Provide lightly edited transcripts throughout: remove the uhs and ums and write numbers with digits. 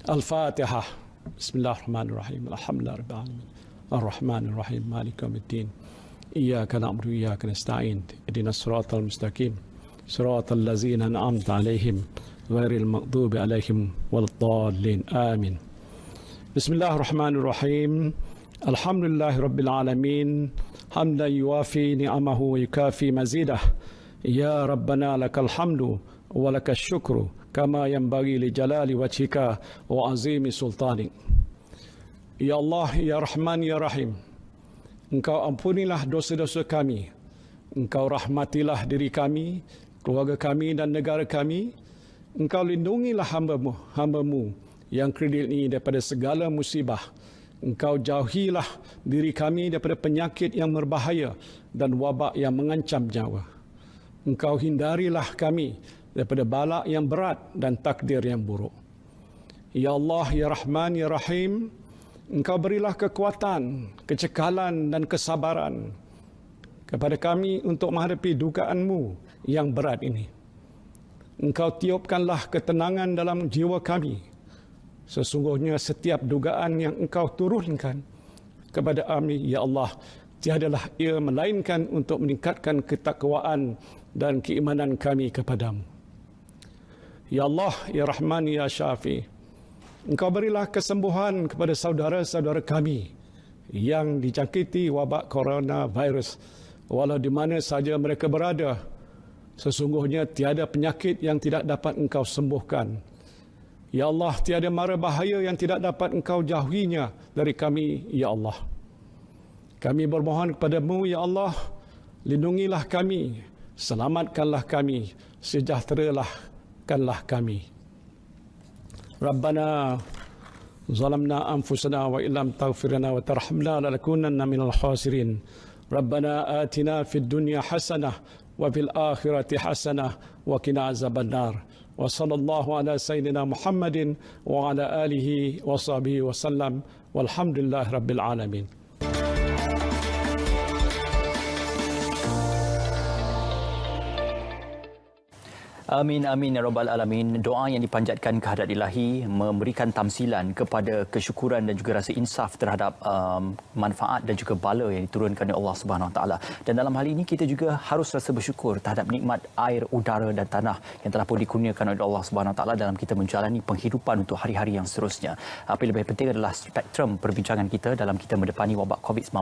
Al-Fatihah. Bismillahirrahmanirrahim. Alhamdulillah rabbil alamin. Ar-Rahmanir-Rahim. Maliki yaumiddin. Iyyaka na'budu wa iyyaka nasta'in. Ihdinas siratal mustaqim. Siratal ladzina an'amta 'alaihim ghairil maghdubi 'alaihim waladdallin. Amin. Bismillahirrahmanirrahim. Alhamdulillahi rabbil alamin. Hamdan yuwafi ni'amahu wa yukafi mazidah. Ya Rabbana lakal hamdu wa lakas syukru kama yanbaghi li jalali wajhika wa azimi sultanik. Ya Allah, Ya Rahman, Ya Rahim, Engkau ampunilah dosa-dosa kami. Engkau rahmatilah diri kami, keluarga kami dan negara kami. Engkau lindungilah hamba-Mu yang kredit ini daripada segala musibah. Engkau jauhilah diri kami daripada penyakit yang berbahaya dan wabak yang mengancam nyawa. Engkau hindarilah kami daripada bala yang berat dan takdir yang buruk. Ya Allah, Ya Rahman, Ya Rahim, Engkau berilah kekuatan, kecekalan dan kesabaran kepada kami untuk menghadapi dugaan-Mu yang berat ini. Engkau tiupkanlah ketenangan dalam jiwa kami. Sesungguhnya setiap dugaan yang Engkau turunkan kepada kami, Ya Allah, tiadalah ia melainkan untuk meningkatkan ketakwaan dan keimanan kami kepadamu. Ya Allah, Ya Rahman, Ya Syafi, Engkau berilah kesembuhan kepada saudara-saudara kami yang dijangkiti wabak coronavirus, walau di mana saja mereka berada. Sesungguhnya tiada penyakit yang tidak dapat Engkau sembuhkan. Ya Allah, tiada mara bahaya yang tidak dapat Engkau jauhinya dari kami, Ya Allah. Kami bermohon kepadamu, Ya Allah, lindungilah kami, selamatkanlah kami, sejahterakanlah kami. Rabbana zalamna anfusana wa illam taghfir lana wa tarhamna lanakunanna minal khasirin. Rabbana atina fid dunya hasanah wa fil akhirati hasanah wa qina azabannar. Wa sallallahu ala sayyidina Muhammadin wa ala alihi wa sahbihi wa sallam. Walhamdulillahi rabbil alamin. Amin, amin, ya Rabbal Alamin. Doa yang dipanjatkan kehadrat ilahi memberikan tamsilan kepada kesyukuran dan juga rasa insaf terhadap manfaat dan juga bala yang diturunkan oleh Allah Subhanahu Wa Taala. Dan dalam hal ini kita juga harus rasa bersyukur terhadap nikmat air, udara dan tanah yang telah pun dikurniakan oleh Allah Subhanahu Wa Taala dalam kita menjalani penghidupan untuk hari-hari yang seterusnya. Apa yang lebih penting adalah spektrum perbincangan kita dalam kita mendepani wabak COVID-19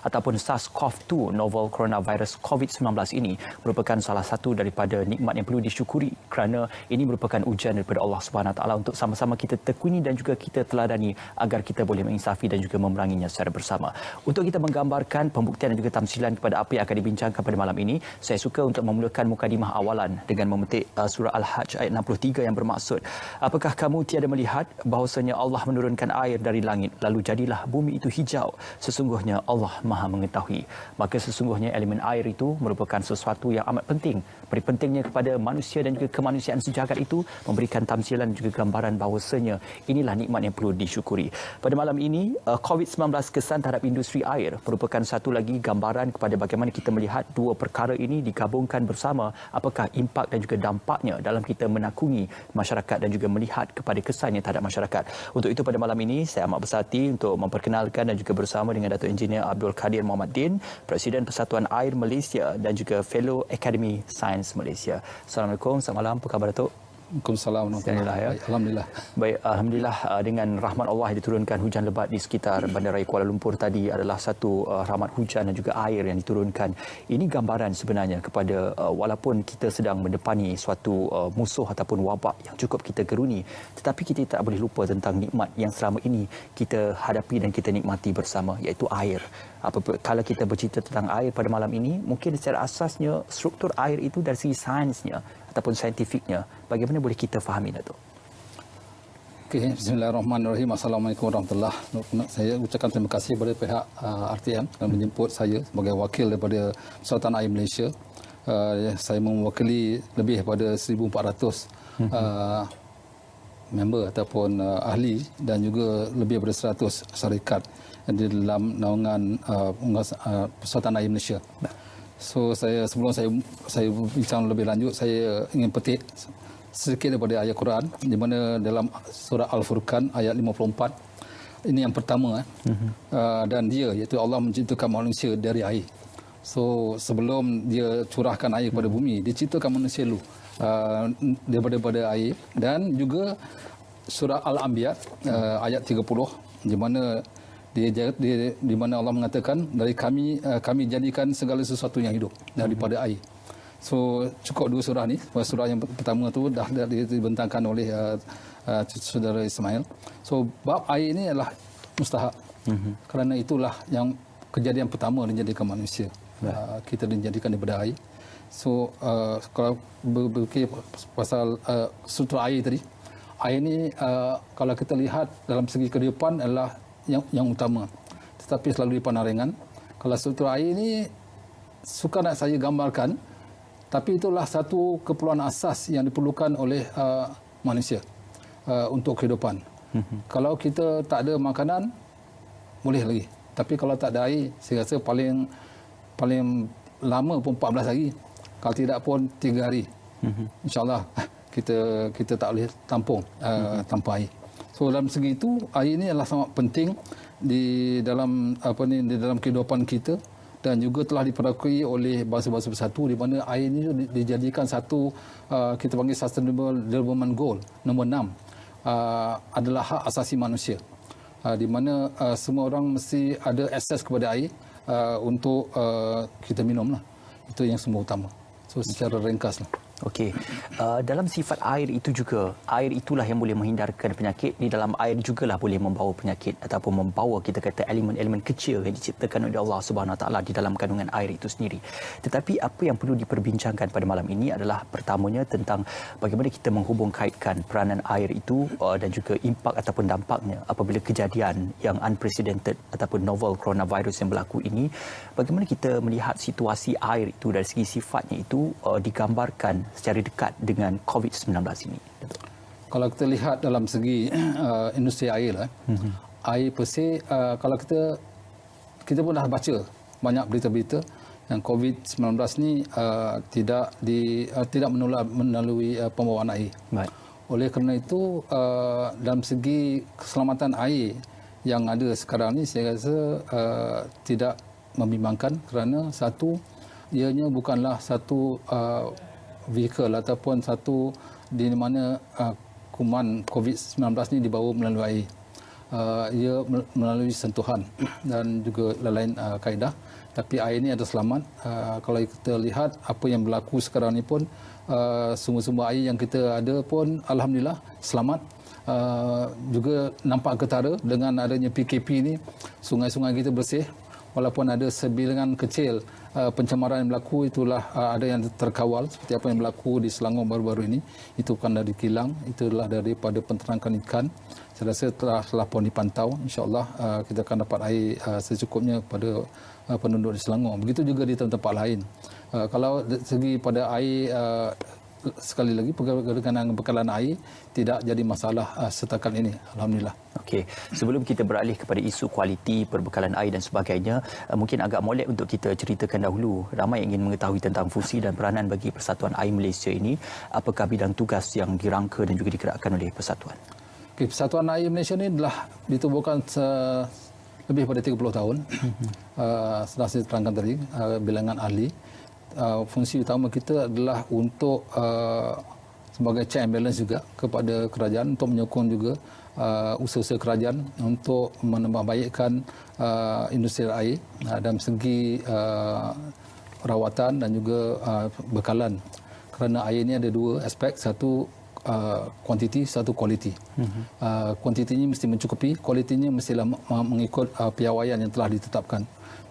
ataupun SARS-CoV-2 novel coronavirus COVID-19 ini merupakan salah satu daripada nikmat yang perlu disyukuri kerana ini merupakan ujian daripada Allah Subhanahu Wa Taala untuk sama-sama kita tekuni dan juga kita teladani agar kita boleh menginsafi dan juga memeranginya secara bersama. Untuk kita menggambarkan pembuktian dan juga tamsilan kepada apa yang akan dibincangkan pada malam ini, saya suka untuk memulakan mukadimah awalan dengan memetik surah Al-Hajj ayat 63 yang bermaksud, apakah kamu tiada melihat bahawasanya Allah menurunkan air dari langit lalu jadilah bumi itu hijau? Sesungguhnya Allah Maha mengetahui. Maka sesungguhnya elemen air itu merupakan sesuatu yang amat penting. Beri pentingnya kepada manusia dan juga kemanusiaan sejagat itu memberikan tamsilan dan juga gambaran bahawasanya inilah nikmat yang perlu disyukuri. Pada malam ini, COVID-19 kesan terhadap industri air merupakan satu lagi gambaran kepada bagaimana kita melihat dua perkara ini digabungkan bersama, apakah impak dan juga dampaknya dalam kita menakungi masyarakat dan juga melihat kepada kesannya terhadap masyarakat. Untuk itu pada malam ini saya amat berhati untuk memperkenalkan dan juga bersama dengan Datuk Engineer Abdul Kadir Muhammad Din, Presiden Persatuan Air Malaysia dan juga Fellow Academy Science Malaysia. Assalamualaikum, selamat malam. Apa khabar Datuk? Waalaikumsalam. Alhamdulillah. Baik, alhamdulillah dengan rahmat Allah yang diturunkan hujan lebat di sekitar Bandaraya Kuala Lumpur tadi adalah satu rahmat hujan dan juga air yang diturunkan. Ini gambaran sebenarnya kepada walaupun kita sedang mendepani suatu musuh ataupun wabak yang cukup kita geruni, tetapi kita tak boleh lupa tentang nikmat yang selama ini kita hadapi dan kita nikmati bersama, iaitu air. Kalau kita bercerita tentang air pada malam ini, mungkin secara asasnya struktur air itu dari segi sainsnya ataupun saintifiknya, bagaimana boleh kita fahami, Datuk? Okey, bismillahirrahmanirrahim. Assalamualaikum warahmatullahi wabarakatuh. Saya ucapkan terima kasih kepada pihak RTM yang menjemput saya sebagai wakil daripada Persatuan Air Malaysia. Saya mewakili lebih daripada 1,400 member ataupun ahli dan juga lebih daripada 100 syarikat di dalam naungan Persatuan Air Malaysia. So sebelum saya bincang lebih lanjut, saya ingin petik sedikit daripada ayat Quran di mana dalam surah Al-Furqan ayat 54. Ini yang pertama dan dia iaitu Allah menciptakan manusia dari air. So sebelum dia curahkan air kepada bumi, dia ciptakan manusia dulu daripada air. Dan juga surah Al-Anbiya ayat 30 di mana di mana Allah mengatakan dari kami jadikan segala sesuatu yang hidup daripada air. So cukup dua surah ni. Surah yang pertama tu dah dibentangkan oleh saudara Ismail. So bab air ini adalah mustahak. Kerana itulah yang kejadian pertama dijadikan manusia. Kita dijadikan daripada air. So kalau berfikir pasal struktur air tadi, air ni kalau kita lihat dalam segi kehidupan adalah yang utama. Tetapi selalu dipandang ringan. Kalau struktur air ni suka nak saya gambarkan, tapi itulah satu keperluan asas yang diperlukan oleh manusia untuk kehidupan. Kalau kita tak ada makanan, boleh lagi. Tapi kalau tak ada air, saya rasa paling lama pun 14 hari. Kalau tidak pun 3 hari. InsyaAllah kita tak boleh tampung tanpa air. So dalam segi itu, air ini adalah sangat penting di dalam di dalam kehidupan kita dan juga telah diperakui oleh bangsa-bangsa bersatu di mana air ini dijadikan satu kita panggil Sustainable Development Goal nombor 6 adalah hak asasi manusia. Di mana semua orang mesti ada akses kepada air untuk kita minum lah. Itu yang semua utama. So secara ringkas lah. Okey. Dalam sifat air itu juga, air itulah yang boleh menghindarkan penyakit. Di dalam air jugalah boleh membawa penyakit ataupun membawa kita kata elemen-elemen kecil yang diciptakan oleh Allah Subhanahu Wa Taala di dalam kandungan air itu sendiri. Tetapi apa yang perlu diperbincangkan pada malam ini adalah pertamanya tentang bagaimana kita menghubung kaitkan peranan air itu dan juga impak ataupun dampaknya apabila kejadian yang unprecedented ataupun novel coronavirus yang berlaku ini, bagaimana kita melihat situasi air itu dari segi sifatnya itu digambarkan secara dekat dengan COVID-19 ini. Kalau kita lihat dalam segi industri air lah, air per se, kalau kita pun dah baca banyak berita-berita yang COVID-19 ni tidak menular melalui pembawaan air. Baik. Oleh kerana itu dalam segi keselamatan air yang ada sekarang ni saya rasa tidak membimbangkan kerana satu, ianya bukanlah satu vehicle ataupun satu di mana kuman COVID-19 ni dibawa melalui air. Ia melalui sentuhan dan juga lain-lain kaedah. Tapi air ini ada selamat. Kalau kita lihat apa yang berlaku sekarang ni pun semua-semua air yang kita ada pun alhamdulillah selamat. Juga nampak ketara dengan adanya PKP ni, sungai-sungai kita bersih. Walaupun ada sebilangan kecil pencemaran yang berlaku, itulah ada yang terkawal seperti apa yang berlaku di Selangor baru-baru ini. Itu bukan dari kilang, itulah daripada penternakan ikan. Saya rasa telah pun dipantau. InsyaAllah kita akan dapat air secukupnya pada penduduk di Selangor. Begitu juga di tempat-tempat lain. Kalau dari segi pada air, sekali lagi perkembangan bekalan air tidak jadi masalah setakat ini, alhamdulillah. Okey, sebelum kita beralih kepada isu kualiti perbekalan air dan sebagainya, mungkin agak molek untuk kita ceritakan dahulu. Ramai yang ingin mengetahui tentang fungsi dan peranan bagi Persatuan Air Malaysia ini. Apakah bidang tugas yang dirangka dan juga digerakkan oleh persatuan? Okay, Persatuan Air Malaysia ini telah ditubuhkan lebih pada 30 tahun. Setelah saya terangkan tadi, bilangan ahli. Fungsi utama kita adalah untuk sebagai check and balance juga kepada kerajaan untuk menyokong juga usaha-usaha kerajaan untuk menambahbaikkan industri air dalam segi rawatan dan juga bekalan. Kerana air ini ada dua aspek, satu kuantiti, satu kualiti. Kuantitinya mesti mencukupi, kualitinya mestilah mengikut piawaian yang telah ditetapkan.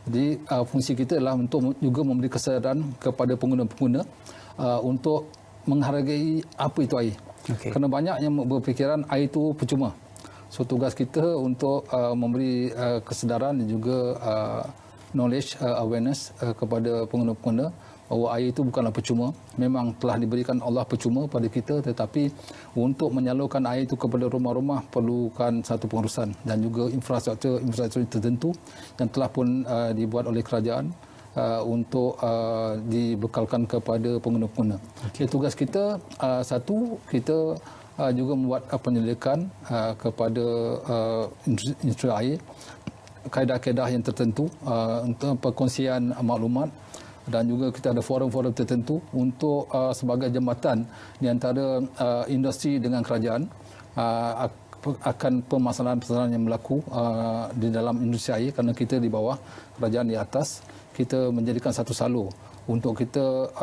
Jadi fungsi kita adalah untuk juga memberi kesedaran kepada pengguna-pengguna untuk menghargai apa itu air. Okay. Kerana banyak yang berfikiran air itu percuma. So tugas kita untuk memberi kesedaran dan juga knowledge, awareness kepada pengguna-pengguna bahawa air itu bukanlah percuma. Memang telah diberikan Allah percuma pada kita, tetapi untuk menyalurkan air itu kepada rumah-rumah perlukan satu pengurusan dan juga infrastruktur tertentu yang telah pun dibuat oleh kerajaan untuk dibekalkan kepada pengguna-pengguna. Okay. Tugas kita satu, kita juga membuat penyelidikan kepada industri air, kaedah-kaedah yang tertentu untuk perkongsian maklumat, dan juga kita ada forum-forum tertentu untuk sebagai jambatan di antara industri dengan kerajaan akan permasalahan-permasalahan yang berlaku di dalam industri air, kerana kita di bawah, kerajaan di atas. Kita menjadikan satu salur untuk kita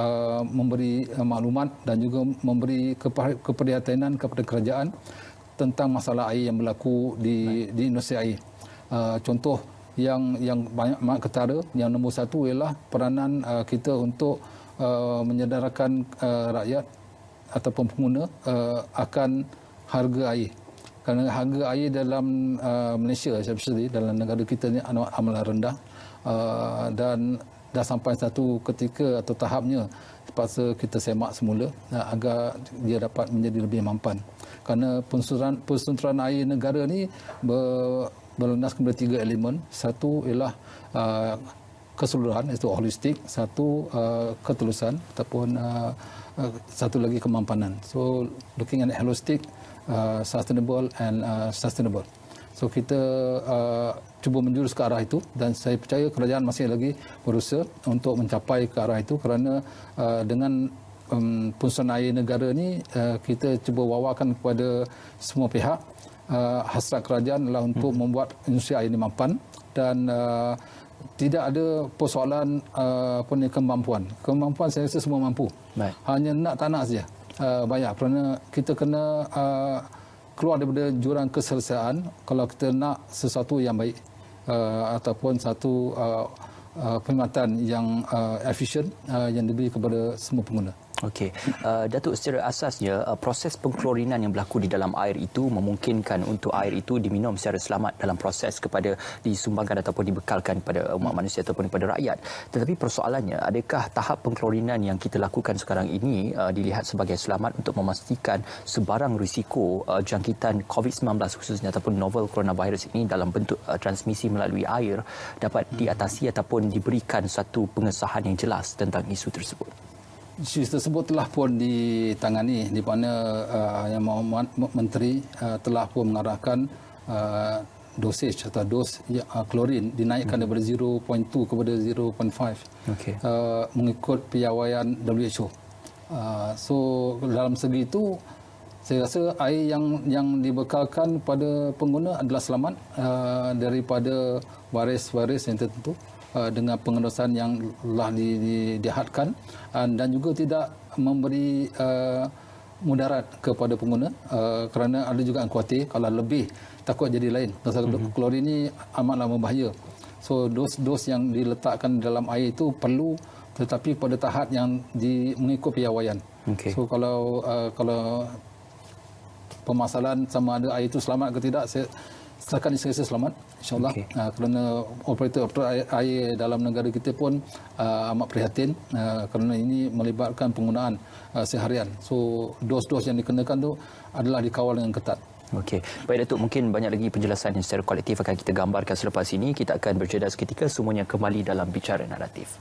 memberi maklumat dan juga memberi keprihatinan kepada kerajaan tentang masalah air yang berlaku di industri air. Contoh yang banyak ketara, yang nombor satu ialah peranan kita untuk menyedarkan rakyat ataupun pengguna akan harga air. Kerana harga air dalam Malaysia, especially dalam negara kita ni amat rendah, dan dah sampai satu ketika atau tahapnya terpaksa kita semak semula agar dia dapat menjadi lebih mampan. Kerana persenturan air negara ni berlandaskan kepada 3 elemen. Satu ialah keseluruhan, iaitu holistik. Satu ketulusan, ataupun satu lagi kemampanan. So looking at holistic, sustainable and sustainable. So kita cuba menjurus ke arah itu, dan saya percaya kerajaan masih lagi berusaha untuk mencapai ke arah itu, kerana dengan pengurusan air negara ni kita cuba wawarkan kepada semua pihak. Hasrat kerajaan adalah untuk membuat industri air ini mampan, dan tidak ada persoalan kemampuan. Kemampuan saya rasa semua mampu. Baik. Hanya nak tak nak saja bayar, kerana kita kena keluar daripada jurang keselesaan kalau kita nak sesuatu yang baik ataupun satu perkhidmatan yang efisien yang diberi kepada semua pengguna. Okey, Datuk, secara asasnya proses pengklorinan yang berlaku di dalam air itu memungkinkan untuk air itu diminum secara selamat dalam proses kepada disumbangkan ataupun dibekalkan kepada umat manusia ataupun kepada rakyat. Tetapi persoalannya, adakah tahap pengklorinan yang kita lakukan sekarang ini dilihat sebagai selamat untuk memastikan sebarang risiko jangkitan COVID-19 khususnya ataupun novel coronavirus ini dalam bentuk transmisi melalui air dapat diatasi ataupun diberikan satu pengesahan yang jelas tentang isu tersebut? Isu tersebut telah pun ditangani, di mana Yang Mohd Menteri telah pun mengarahkan dosage atau dos klorin dinaikkan daripada 0.2 kepada 0.5 mengikut piawaian WHO. So dalam segi itu saya rasa air yang dibekalkan pada pengguna adalah selamat daripada virus-virus yang tertentu, dengan pengendosan yang telah dihadkan, dan juga tidak memberi mudarat kepada pengguna, kerana ada juga yang khawatir kalau lebih takut jadi lain. Pasal klorin ini amatlah berbahaya. So dos yang diletakkan dalam air itu perlu, tetapi pada tahap yang mengikut piawaian. Okay. So kalau permasalahan sama ada air itu selamat ke tidak, setakat ini saya rasa selamat, insyaAllah. Okay. Kerana operator air dalam negara kita pun amat prihatin, kerana ini melibatkan penggunaan seharian. So dos-dos yang dikenakan tu adalah dikawal dengan ketat. Okey. Baik Datuk, mungkin banyak lagi penjelasan yang secara kolektif akan kita gambarkan selepas ini. Kita akan berjeda seketika, semuanya kembali dalam Bicara Naratif.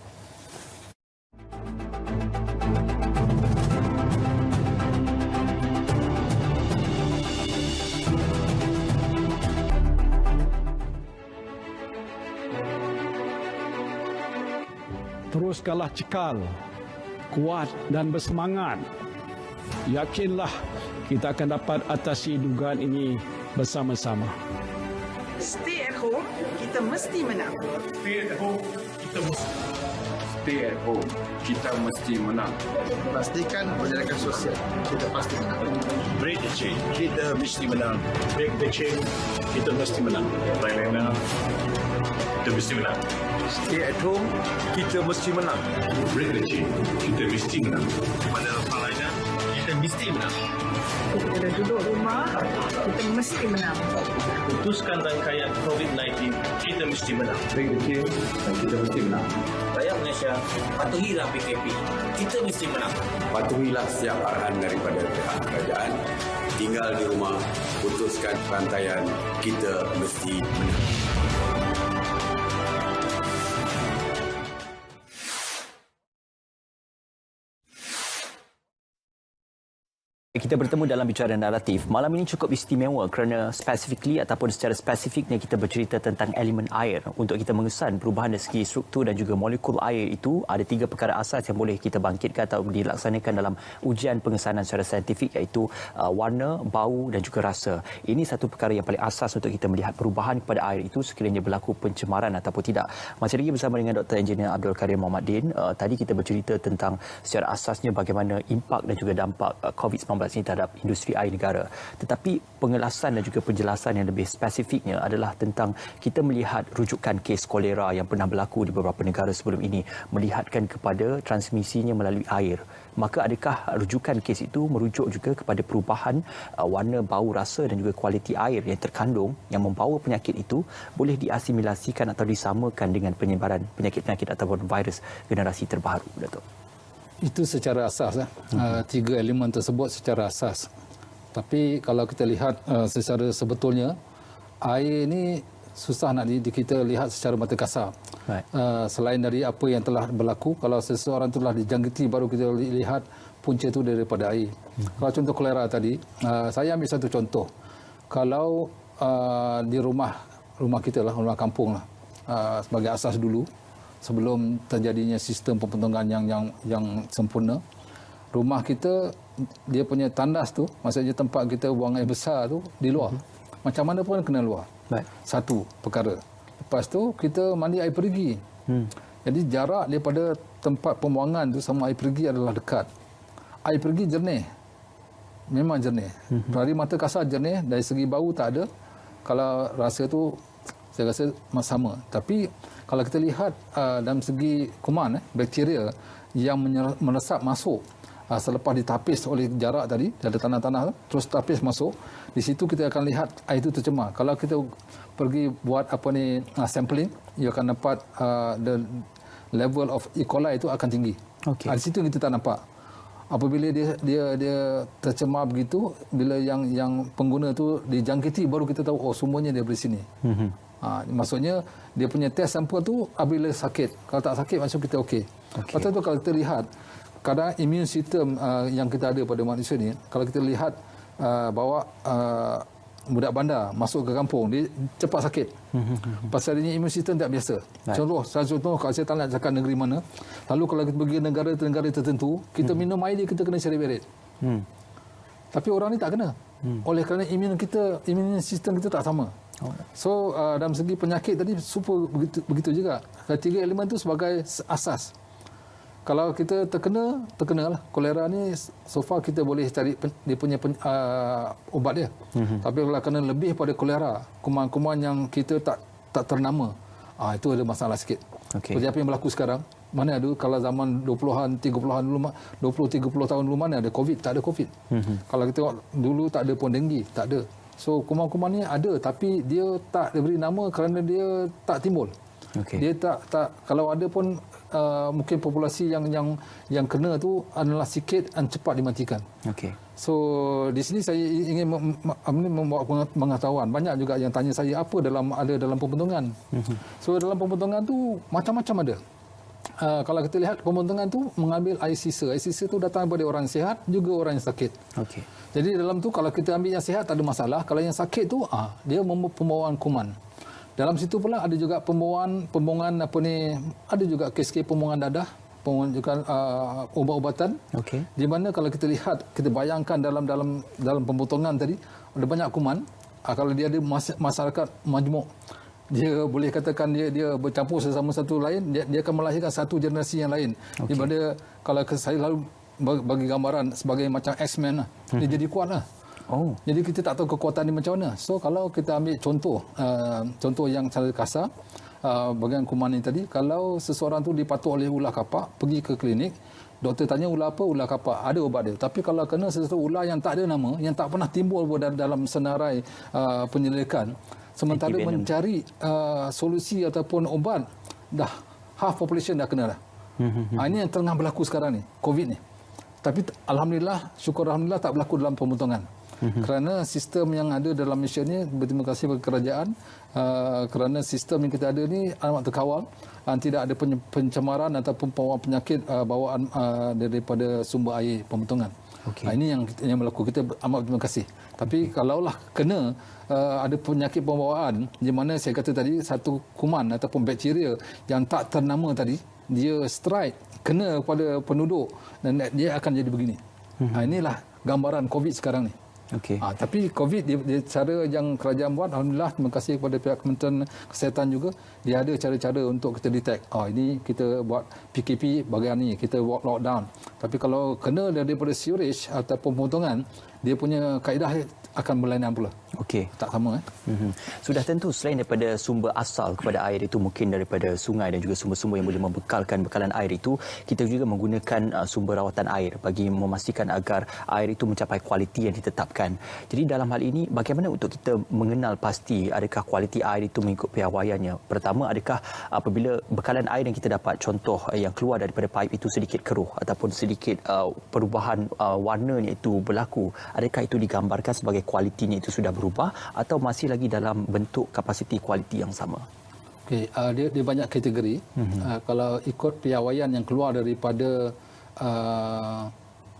Teruskanlah cekal, kuat dan bersemangat. Yakinlah kita akan dapat atasi dugaan ini bersama-sama. Stay at home, kita mesti menang. Stay at home, kita mesti. Stay at home, kita mesti menang. Pastikan perjalanan sosial, kita pasti menang. Break the chain, kita mesti menang. Break the chain, kita mesti menang. Thailand, kita mesti menang. Stay at home, kita mesti menang. Break the chain, kita mesti menang. Pada Thailand, kita mesti menang. Kita dah duduk rumah, kita mesti menang. Putuskan rangkaian COVID-19, kita mesti menang. Break the chain, kita mesti menang. Rakyat Malaysia, patuhilah PKP, kita mesti menang. Patuhilah setiap arahan daripada pihak kerajaan. Tinggal di rumah, putuskan rantaian, kita mesti menang. Kita bertemu dalam bicara naratif. Malam ini cukup istimewa kerana specifically ataupun secara spesifiknya kita bercerita tentang elemen air. Untuk kita mengesan perubahan dari segi struktur dan juga molekul air itu, ada 3 perkara asas yang boleh kita bangkitkan atau dilaksanakan dalam ujian pengesanan secara saintifik, iaitu warna, bau dan juga rasa. Ini satu perkara yang paling asas untuk kita melihat perubahan kepada air itu sekiranya berlaku pencemaran ataupun tidak. Masih lagi bersama dengan Dr. Engineer Abdul Karim Mohamed Din. Tadi kita bercerita tentang secara asasnya bagaimana impak dan juga dampak COVID-19 ini terhadap industri air negara. Tetapi pengelasan dan juga penjelasan yang lebih spesifiknya adalah tentang kita melihat rujukan kes kolera yang pernah berlaku di beberapa negara sebelum ini, melihatkan kepada transmisinya melalui air. Maka adakah rujukan kes itu merujuk juga kepada perubahan warna, bau, rasa dan juga kualiti air yang terkandung yang membawa penyakit itu boleh diasimilasikan atau disamakan dengan penyebaran penyakit-penyakit ataupun virus generasi terbaru, Datuk? Itu secara asas. 3 elemen tersebut secara asas. Tapi kalau kita lihat secara sebetulnya, air ini susah nak kita lihat secara mata kasar. Right. Selain dari apa yang telah berlaku, kalau seseorang telah dijangkiti baru kita lihat punca itu daripada air. Kalau contoh kolera tadi, saya ambil satu contoh. Kalau di rumah kita lah, rumah kampung lah, sebagai asas dulu, sebelum terjadinya sistem pembentungan yang sempurna, rumah kita dia punya tandas tu, maksudnya tempat kita buang air besar tu di luar. Macam mana pun kena luar. Baik. Satu perkara. Lepas tu kita mandi air perigi. Jadi jarak daripada tempat pembuangan tu sama air perigi adalah dekat. Air perigi jernih. Memang jernih. Dari mata kasar jernih, dari segi bau tak ada. Kalau rasa tu saya rasa sama. Tapi kalau kita lihat dalam segi kuman, bakteria yang meresap masuk selepas ditapis oleh jarak tadi, ada tanah-tanah terus tapis masuk, di situ kita akan lihat air itu tercemar. Kalau kita pergi buat sampling, you akan dapat the level of E. coli itu akan tinggi. Okay. Di situ kita tak nampak. Apabila dia tercemar begitu, bila yang pengguna tu dijangkiti, baru kita tahu semuanya dia dari sini. Maksudnya dia punya test sampel tu apabila sakit. Kalau tak sakit macam kita okey. Lepas tu kalau kita lihat kadang immune system yang kita ada pada manusia ni, kalau kita lihat bawa budak bandar masuk ke kampung, dia cepat sakit. Pasal dia immune system tak biasa. Contoh kalau saya tak nak cakap negeri mana, lalu kalau kita pergi negara tertentu, kita minum air dia, kita kena cerit-berit. Tapi orang ni tak kena. Oleh kerana immune system kita tak sama. So dalam segi penyakit tadi super begitu juga. 3 elemen tu sebagai asas. Kalau kita terkenalah kolera ni, so far kita boleh cari dia punya ubat dia. Tapi kalau kena lebih pada kolera, kuman-kuman yang kita tak ternama, itu ada masalah sikit. Seperti apa yang berlaku sekarang, mana ada kalau zaman 20-an, 30-an dulu, 20-30 tahun dulu mana ada COVID, tak ada COVID. Kalau kita tengok dulu tak ada pun denggi, tak ada. So kuman-kuman ni ada, tapi dia tak diberi nama kerana dia tak timbul. Dia tak kalau ada pun mungkin populasi yang kena tu adalah sikit dan cepat dimatikan. So di sini saya ingin membawa pengetahuan. Banyak juga yang tanya saya apa ada dalam pembentungan. So dalam pembentungan tu macam-macam ada. Kalau kita lihat pembentungan tu mengambil air sisa. Air sisa tu datang daripada orang sihat juga orang yang sakit. Jadi dalam tu kalau kita ambil yang sihat tak ada masalah. Kalau yang sakit tu dia pembawaan kuman. Dalam situ pula ada juga pembuangan ada juga kes-kes pembuangan dadah, pembuangan juga ubat-ubatan. Di mana kalau kita lihat, kita bayangkan dalam pembuangan tadi ada banyak kuman. Kalau dia ada masyarakat majmuk, dia boleh katakan dia bercampur sesama satu lain, dia akan melahirkan satu generasi yang lain. Di mana kalau saya lalu bagi gambaran sebagai macam X-Men lah, dia jadi kuat lah. Jadi kita tak tahu kekuatan dia macam mana. So kalau kita ambil contoh yang secara kasar, bagian kuman ini tadi, kalau seseorang tu dipatuk oleh ular kapak, pergi ke klinik, doktor tanya ular apa, ular kapak, ada ubat dia. Tapi kalau kena sesuatu ular yang tak ada nama, yang tak pernah timbul dalam senarai penyelidikan, sementara mencari solusi ataupun ubat, dah half population dah kena dah. Ini yang tengah berlaku sekarang ni, COVID ni. Tapi alhamdulillah, syukur alhamdulillah tak berlaku dalam pembentungan. Kerana sistem yang ada dalam Malaysia ni, berterima kasih kepada kerajaan, kerana sistem yang kita ada ni amat terkawal, tidak ada pencemaran ataupun penyakit bawaan daripada sumber air pembentungan. Okey. Ini yang berlaku. Kita amat berterima kasih. Tapi kalaulah kena ada penyakit pembawaan di mana saya kata tadi satu kuman ataupun bakteria yang tak ternama tadi, dia strike kena pada penduduk dan dia akan jadi begini. Inilah gambaran COVID sekarang ni. Okey. Tapi COVID dia cara yang kerajaan buat, alhamdulillah, terima kasih kepada pihak Kementerian Kesihatan juga, dia ada cara-cara untuk kita detect. Ini kita buat PKP bagian ni, kita buat lockdown. Tapi kalau kena daripada sewerage ataupun pemotongan, dia punya kaedah akan berlainan pula. Okey. Tak sama. Sudah tentu selain daripada sumber asal kepada air itu, mungkin daripada sungai dan juga sumber-sumber yang boleh membekalkan bekalan air itu, kita juga menggunakan sumber rawatan air bagi memastikan agar air itu mencapai kualiti yang ditetapkan. Jadi dalam hal ini, bagaimana untuk kita mengenal pasti adakah kualiti air itu mengikut piawaiannya? Pertama, adakah apabila bekalan air yang kita dapat, contoh yang keluar daripada paip itu sedikit keruh ataupun sedikit perubahan warnanya itu berlaku, adakah itu digambarkan sebagai kualitinya itu sudah berubah atau masih lagi dalam bentuk kapasiti kualiti yang sama? Okey, dia banyak kategori. Kalau ikut piawaian yang keluar daripada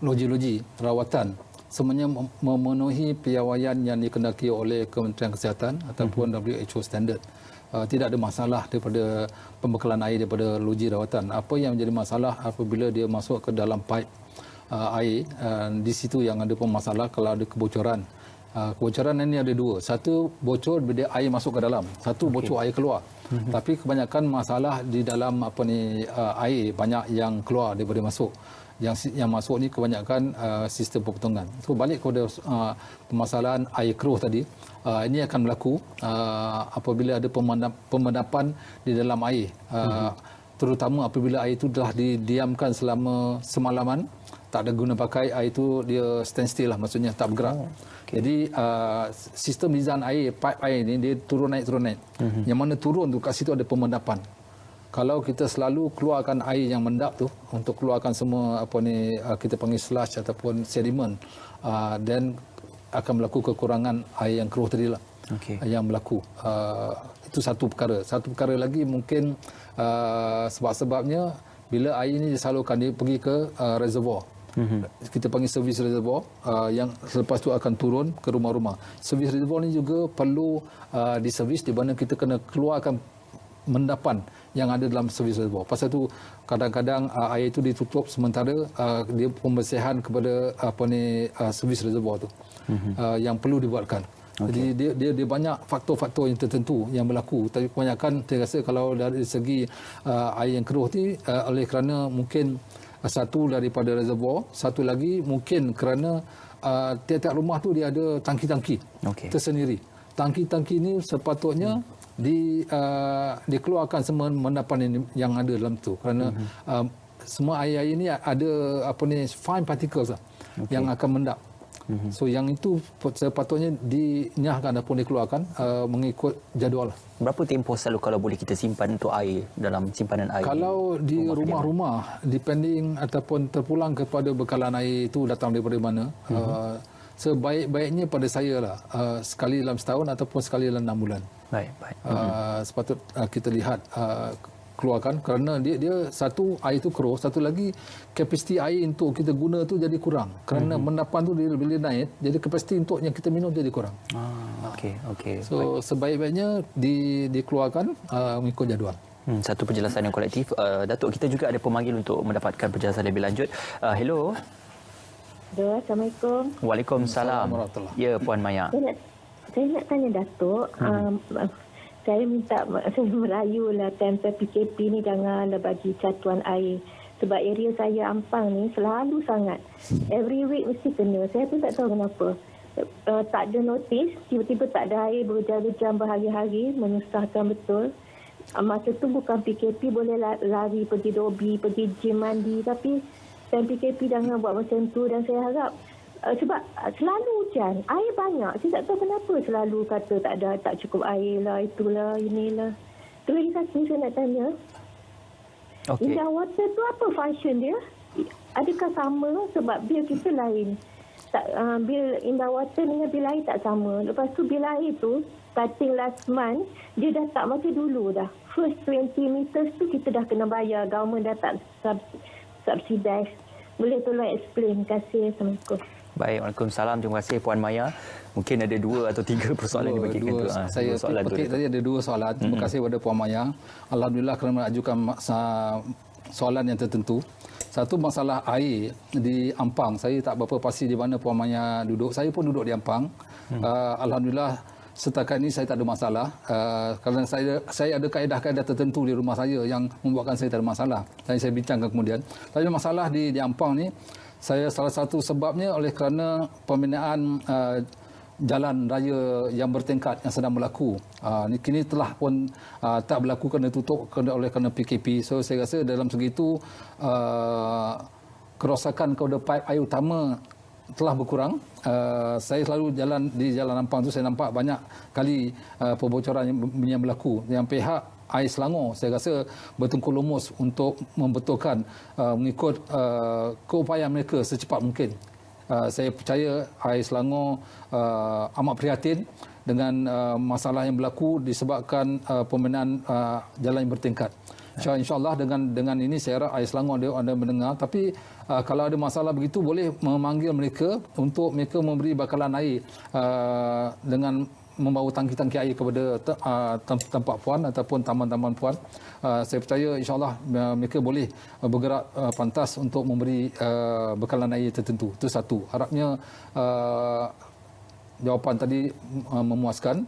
loji-loji rawatan, semuanya memenuhi piawaian yang dikendaki oleh Kementerian Kesihatan ataupun WHO standard. Tidak ada masalah daripada pembekalan air daripada loji rawatan. Apa yang menjadi masalah apabila dia masuk ke dalam pipe air, di situ yang ada masalah kalau ada kebocoran. Kebocoran ini ada dua. Satu, bocor bila air masuk ke dalam. Satu, bocor air keluar. Tapi kebanyakan masalah di dalam air banyak yang keluar daripada masuk. Yang masuk ni kebanyakan sistem pemotongan. So balik kepada permasalahan air keruh tadi, ini akan berlaku apabila ada pemendapan di dalam air. Terutama apabila air itu telah didiamkan selama semalaman, tak ada guna pakai, air itu dia standstill lah, maksudnya tak bergerak. Jadi sistem design air, pipe air ni dia turun naik. Yang mana turun tu kat situ ada pemendapan. Kalau kita selalu keluarkan air yang mendap tu untuk keluarkan semua kita panggil slush ataupun sedimen, dan akan berlaku kekurangan air yang keruh tadi lah. Yang berlaku. Itu satu perkara. Satu perkara lagi mungkin sebab-sebabnya bila air ini disalurkan, dia pergi ke reservoir. Kita panggil servis reservoir, yang selepas tu akan turun ke rumah-rumah. Servis reservoir ni juga perlu diservis, di mana kita kena keluarkan mendapan yang ada dalam servis reservoir. Pasal tu kadang-kadang air itu ditutup sementara dia pembersihan kepada servis reservoir tu yang perlu dibuatkan. Jadi dia banyak faktor-faktor yang tertentu yang berlaku. Tapi kebanyakan saya rasa kalau dari segi air yang keruh ni oleh kerana mungkin satu daripada reservoir, satu lagi mungkin kerana tiap-tiap rumah tu dia ada tangki-tangki tersendiri. Tangki-tangki ni sepatutnya dikeluarkan semua mendapan ini yang ada dalam tu, kerana semua air-air ni ada fine particles lah, yang akan mendap. So yang itu sepatutnya dinyahkan ataupun dikeluarkan mengikut jadual. Berapa tempoh selalu kalau boleh kita simpan untuk air dalam simpanan air? Kalau di rumah-rumah, depending ataupun terpulang kepada bekalan air itu datang daripada mana, sebaik-baiknya pada saya lah, sekali dalam setahun ataupun sekali dalam 6 bulan. Baik. Sepatut kita lihat keluarkan, kerana dia satu, air itu keruh, satu lagi kapasiti air untuk kita guna tu jadi kurang, kerana mendapan tu dia bila naik, jadi kapasiti untuk yang kita minum jadi kurang. Okey. So sebaik-baiknya dikeluarkan mengikut jadual. Satu penjelasan yang kolektif. Datuk, kita juga ada pemanggil untuk mendapatkan penjelasan lebih lanjut. Hello. Assalamualaikum. Waalaikumsalam. Ya, Puan Maya. Saya nak tanya Datuk, saya merayulah tempoh PKP ni janganlah bagi catuan air. Sebab area saya Ampang ni selalu sangat. Every week mesti kena. Saya pun tak tahu kenapa. Tak ada notis, tiba-tiba tak ada air berjam-jam berhari-hari, menyusahkan betul. Masa tu bukan PKP, boleh lari pergi dobi, pergi gym mandi. Tapi time PKP jangan buat macam tu, dan saya harap sebab selalu hujan, air banyak. Saya tak tahu kenapa selalu kata tak cukup air lah, itulah, inilah. Tu lagi satu saya nak tanya. Indah water tu apa function dia? Adakah sama? Sebab bil kita lain. Bil Indah water dengan bil air tak sama. Lepas tu bil air tu, starting last month, dia dah tak macam dulu dah. First 20 meters tu kita dah kena bayar. Government dah tak subsidize. boleh tolong explain. Terima kasih. Assalamualaikum. Baik, Waalaikumsalam. Terima kasih Puan Maya. Mungkin ada 2 atau 3 persoalan dibagikan tu. Saya petik tadi ada 2 soalan. Terima kasih kepada Puan Maya. Alhamdulillah kerana mengajukan soalan yang tertentu. Satu, masalah air di Ampang. Saya tak berapa pasti di mana Puan Maya duduk. Saya pun duduk di Ampang. Alhamdulillah setakat ini saya tak ada masalah. Kerana saya ada kaedah-kaedah tertentu di rumah saya yang membuatkan saya tak ada masalah. Dan saya bincangkan kemudian. Tapi masalah di Ampang ni, saya salah satu sebabnya oleh kerana pembinaan jalan raya yang bertingkat yang sedang berlaku. Kini telah pun tak berlaku kerana tutup kerana PKP. So saya rasa dalam segi itu kerosakan kepada paip air utama telah berkurang. Saya selalu jalan di Jalan Ampang tu, saya nampak banyak kali pembocoran yang berlaku. Yang pihak Air Selangor saya rasa bertungkul lumus untuk membetulkan mengikut keupayaan mereka secepat mungkin. Saya percaya Air Selangor amat prihatin dengan masalah yang berlaku disebabkan pembinaan jalan yang bertingkat. InsyaAllah dengan ini saya harap Air Selangor ada mendengar. Tapi kalau ada masalah begitu, boleh memanggil mereka untuk mereka memberi bakalan air dengan membawa tangki-tangki air kepada tempat puan ataupun taman-taman puan. Saya percaya insyaAllah mereka boleh bergerak pantas untuk memberi bekalan air tertentu. Itu satu. Harapnya jawapan tadi memuaskan.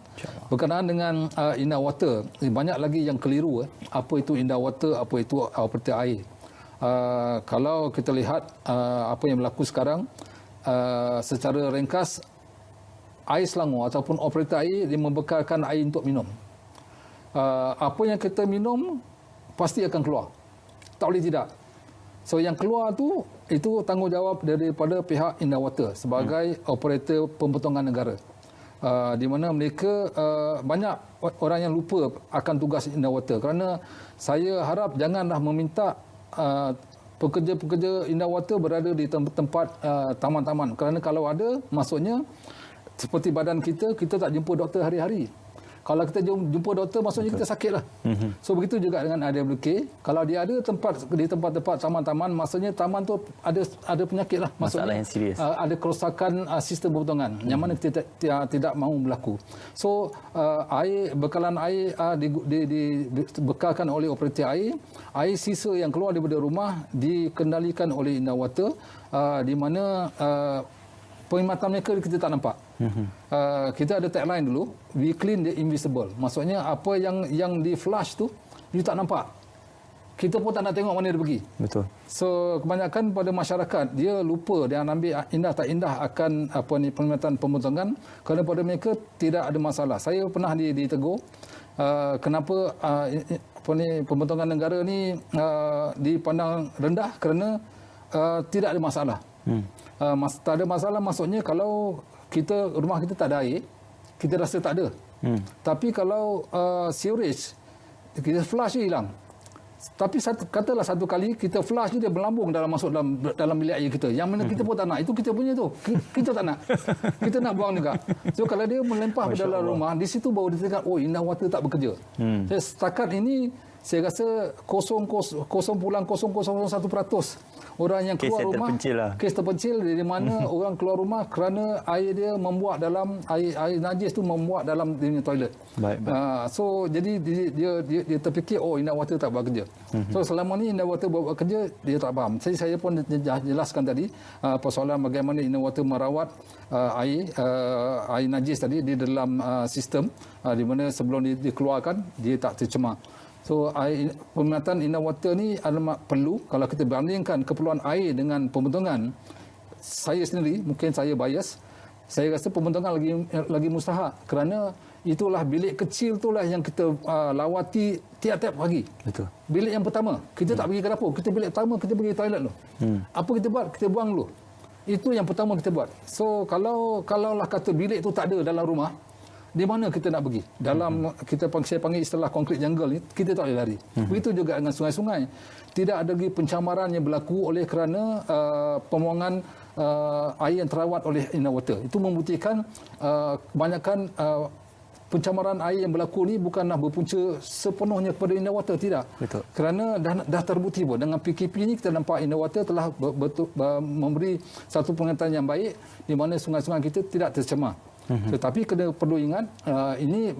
Berkenaan dengan Indah Water, banyak lagi yang keliru. Apa itu Indah Water, apa itu operator air. Kalau kita lihat apa yang berlaku sekarang, secara ringkas, Air Selangor ataupun operator air dia membekalkan air untuk minum. Apa yang kita minum pasti akan keluar. Tak boleh tidak. So yang keluar tu itu tanggungjawab daripada pihak Indah Water sebagai operator pembetongan negara. Di mana mereka banyak orang yang lupa akan tugas Indah Water. Kerana saya harap janganlah meminta pekerja-pekerja Indah Water berada di tempat taman-taman. Kerana kalau ada, maksudnya seperti badan kita tak jumpa doktor hari-hari. Kalau kita jumpa doktor, maksudnya kita sakitlah. So begitu juga dengan AWK. Kalau dia ada di tempat-tempat taman-taman, maksudnya taman tu ada penyakit lah. Masalah yang serius. Ada kerosakan sistem pembetongan yang mana kita tidak mahu berlaku. So bekalan air dibekalkan oleh operator air. Air sisa yang keluar daripada rumah dikendalikan oleh Indah Water, di mana perkhidmatan mereka kita tak nampak. Kita ada tagline dulu, we clean the invisible. Maksudnya apa yang di flash tu you tak nampak. Kita pun tak nak tengok mana dia pergi. Betul. So kebanyakan pada masyarakat dia lupa, dia ambil indah tak indah akan perkhidmatan pembetongan, kerana pada mereka tidak ada masalah. Saya pernah ditegur kenapa pembetongan negara ni dipandang rendah kerana tidak ada masalah. Tak ada masalah maksudnya kalau rumah kita tak ada air, kita rasa tak ada. Tapi kalau sewerage, kita flush dia hilang. Tapi katalah satu kali kita flush dia berlambung masuk dalam bilik air kita. Yang mana kita pun tak nak. Itu kita punya tu. Kita tak nak. Kita nak buang juga. So kalau dia melempah ke dalam rumah, di situ baru dia cakap, oh Indah Water tak bekerja. Jadi setakat ini saya rasa 0.001% orang yang keluar rumah kes terpencil di mana orang keluar rumah kerana air dia membuat dalam air najis tu membuat dalam toilet. Baik. So jadi dia terfikir Indah Water tak bekerja. So selama ni Indah Water buat kerja dia tak faham. Saya pun jelaskan tadi persoalan bagaimana Indah Water merawat air najis tadi di dalam sistem di mana sebelum dikeluarkan dia tak tercemar. So peminatan Indah Water ni amat perlu. Kalau kita bandingkan keperluan air dengan pembetongan, saya sendiri mungkin saya bias, saya rasa pembetongan lagi mustahak kerana itulah bilik kecil itulah yang kita lawati tiap-tiap pagi. Betul. Bilik yang pertama, kita tak pergi ke dapur, kita bilik pertama kita pergi toilet dulu. Apa kita buat? Kita buang dulu. Itu yang pertama kita buat. So kalau lah kata bilik tu tak ada dalam rumah, di mana kita nak pergi? Dalam saya panggil istilah concrete jungle ni, kita tak boleh lari. Begitu juga dengan sungai-sungai. Tidak ada lagi pencemaran yang berlaku oleh kerana pembuangan air yang terawat oleh Indah Water. Itu membuktikan kebanyakan pencemaran air yang berlaku ni bukanlah berpunca sepenuhnya kepada Inner Water, tidak. Betul. Kerana dah terbukti pun dengan PKP ni kita nampak Inner Water telah memberi satu penglihatan yang baik di mana sungai-sungai kita tidak tercemar. Tetapi perlu ingat ini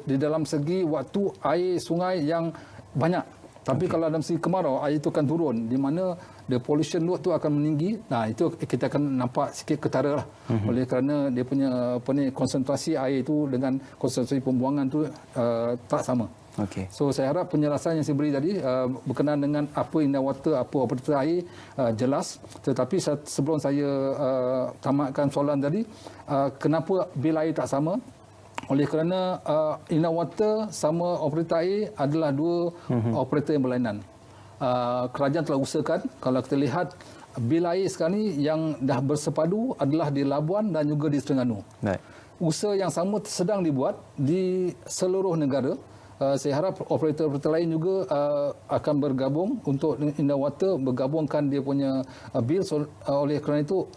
di dalam segi waktu air sungai yang banyak. Tapi kalau dalam segi kemarau, air itu akan turun di mana the pollution load tu akan meninggi. Nah, itu kita akan nampak sikit ketara lah. Oleh kerana dia punya konsentrasi air itu dengan konsentrasi pembuangan tu tak sama. Okey. So saya harap penjelasan yang saya beri tadi berkenaan dengan apa Inner Water, apa operator air jelas. Tetapi sebelum saya tamatkan soalan tadi, kenapa bil air tak sama? Oleh kerana Inner Water sama operator air adalah dua operator yang berlainan. Kerajaan telah usahakan, kalau kita lihat bil air sekarang ni yang dah bersepadu adalah di Labuan dan juga di Terengganu. Baik. Usaha yang sama sedang dibuat di seluruh negara. Saya harap operator-operator lain juga akan bergabung untuk Inner Water bergabungkan dia punya bil. Oleh kerana itu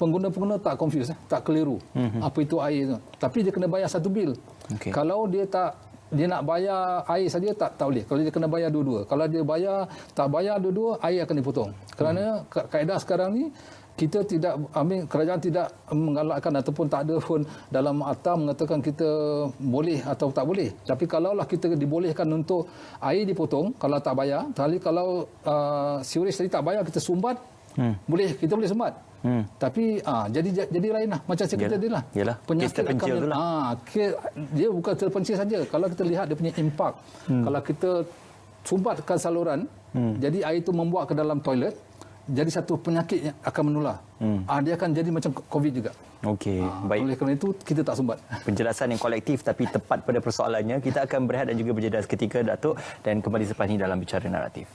pengguna-pengguna tak confuse, tak keliru apa itu air tu. Tapi dia kena bayar satu bil. Okay. Kalau dia nak bayar air saja tak boleh. Kalau dia kena bayar dua-dua. Kalau dia tak bayar dua-dua, air akan dipotong. Kerana kaedah sekarang ni kita tidak, kerajaan tidak menggalakkan ataupun tak ada pun dalam akta mengatakan kita boleh atau tak boleh. Tapi kalaulah kita dibolehkan untuk air dipotong kalau tak bayar, kalau sewerage tadi tak bayar kita sumbat, kita boleh sumbat. Tapi jadi lain lah. Macam saya kata tadi lah. Penyakit akan dia bukan terpencil saja. Kalau kita lihat dia punya impak. Kalau kita sumbatkan saluran, jadi air itu membuat ke dalam toilet, jadi satu penyakit yang akan menular. Dia akan jadi macam COVID juga. Okey, baik. Oleh kerana itu kita tak sumbat. Penjelasan yang kolektif tapi tepat pada persoalannya. Kita akan berehat dan juga berjeda seketika, Datuk, dan kembali selepas ini dalam Bicara Naratif.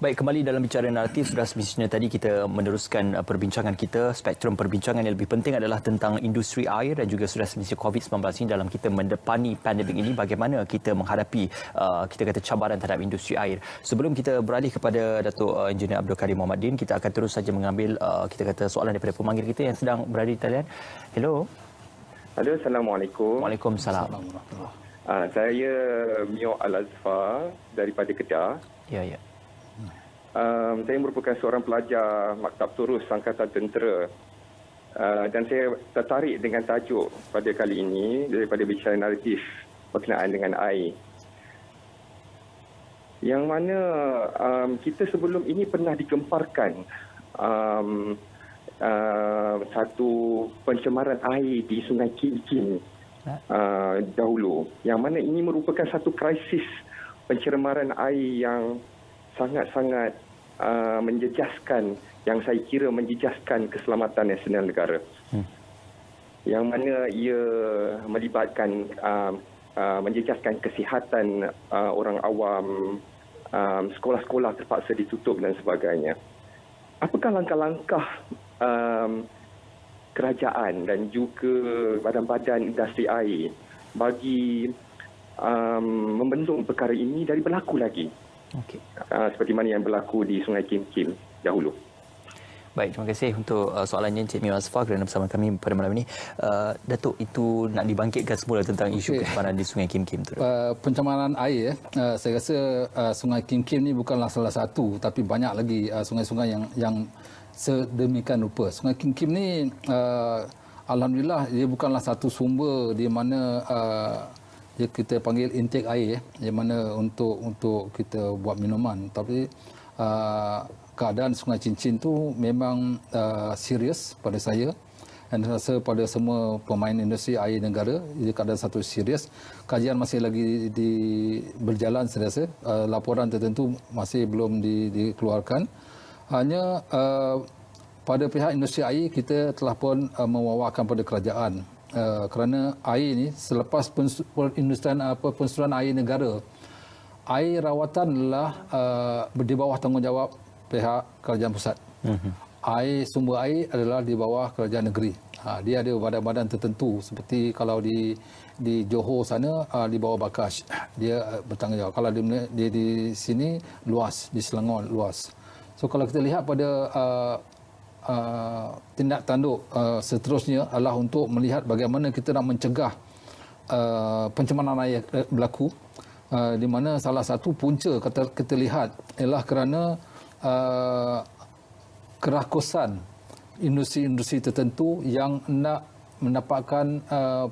Baik, kembali dalam Bicara Naratif. Sudah semestinya tadi kita meneruskan perbincangan kita. Spektrum perbincangan yang lebih penting adalah tentang industri air dan juga sudah semestinya COVID-19 ini dalam kita mendepani pandemik ini. Bagaimana kita menghadapi kita kata cabaran terhadap industri air. Sebelum kita beralih kepada Datuk Engineer Abdul Kadir Mohammadin, kita akan terus saja mengambil kita kata soalan daripada pemanggil kita yang sedang berada di talian. Hello. Halo, Assalamualaikum. Waalaikumsalam. Saya Mio Al-Azfar daripada Kedah. Ya. Saya merupakan seorang pelajar Maktab Turus Angkatan Tentera dan saya tertarik dengan tajuk pada kali ini daripada Bicara Naratif berkenaan dengan air. Yang mana kita sebelum ini pernah digemparkan satu pencemaran air di Sungai Kim Kim dahulu. Yang mana ini merupakan satu krisis pencemaran air yang sangat-sangat menjejaskan, yang saya kira menjejaskan keselamatan nasional negara. Yang mana ia melibatkan menjejaskan kesihatan orang awam, sekolah-sekolah terpaksa ditutup dan sebagainya. Apakah langkah-langkah kerajaan dan juga badan-badan industri air bagi membendung perkara ini dari berlaku lagi? Okey. Seperti mana yang berlaku di Sungai Kim Kim dahulu. Baik, terima kasih untuk soalannya Encik Mio Azfar kerana bersama kami pada malam ini. Datuk, itu nak dibangkitkan semula tentang isu pencemaran di Sungai Kim Kim tu. Pencemaran air, saya rasa Sungai Kim Kim ni bukanlah salah satu, tapi banyak lagi sungai-sungai yang sedemikian rupa. Sungai Kim Kim ni alhamdulillah dia bukanlah satu sumber di mana kita panggil intake air, yang mana untuk kita buat minuman. Tapi keadaan Sungai Cincin tu memang serius pada saya dan rasa pada semua pemain industri air negara. Ia keadaan satu serius. Kajian masih lagi berjalan, saya rasa. Laporan tertentu masih belum dikeluarkan. Hanya pada pihak industri air kita telah pun mewawarkan pada kerajaan. Kerana air ni selepas pensuruhan air negara, air rawatan adalah di bawah tanggungjawab pihak kerajaan pusat. Air sumber air adalah di bawah kerajaan negeri. Dia ada badan-badan tertentu seperti kalau di Johor sana di bawah Bakash, dia bertanggungjawab. Kalau di sini luas, di Selangor luas. So kalau kita lihat pada tindak tanduk seterusnya adalah untuk melihat bagaimana kita nak mencegah pencemaran air berlaku, di mana salah satu punca kita lihat ialah kerana kerakusan industri-industri tertentu yang nak mendapatkan